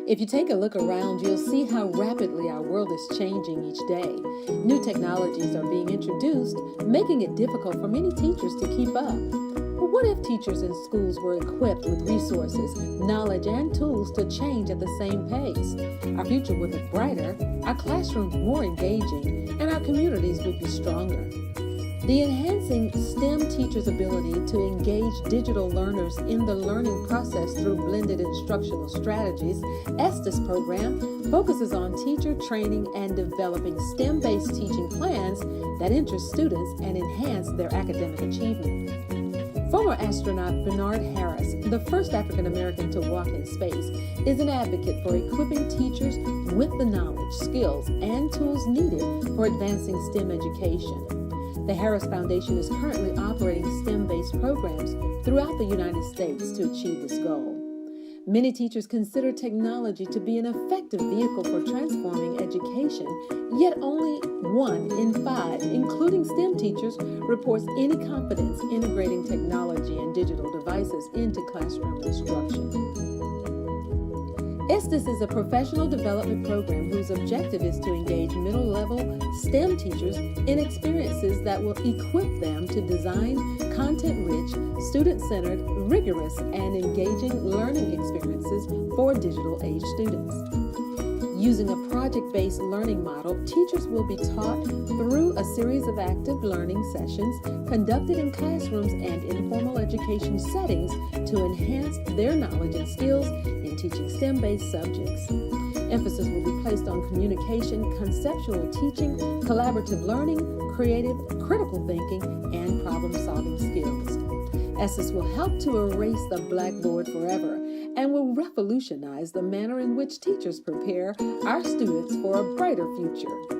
If you take a look around, you'll see how rapidly our world is changing each day. New technologies are being introduced, making it difficult for many teachers to keep up. But what if teachers in schools were equipped with resources, knowledge, and tools to change at the same pace? Our future would look brighter, our classrooms more engaging, and our communities would be stronger. The Enhancing STEM Teachers' Ability to Engage Digital Learners in the Learning Process Through Blended Instructional Strategies, ESTIS program, focuses on teacher training and developing STEM-based teaching plans that interest students and enhance their academic achievement. Former astronaut Bernard Harris, the first African American to walk in space, is an advocate for equipping teachers with the knowledge, skills, and tools needed for advancing STEM education. The Harris Foundation is currently operating STEM-based programs throughout the United States to achieve this goal. Many teachers consider technology to be an effective vehicle for transforming education, yet only 1 in 5, including STEM teachers, reports any confidence integrating technology and digital devices into classroom instruction. ESTIS is a professional development program whose objective is to engage middle-level STEM teachers in experiences that will equip them to design content-rich, student-centered, rigorous, and engaging learning experiences for digital-age students. Using a project-based learning model, teachers will be taught through a series of active learning sessions conducted in classrooms and informal education settings to enhance their knowledge and skills in teaching STEM-based subjects. Emphasis will be placed on communication, conceptual teaching, collaborative learning, creative, critical thinking, and problem-solving skills. ESTIS will help to erase the blackboard forever and will revolutionize the manner in which teachers prepare our students for a brighter future.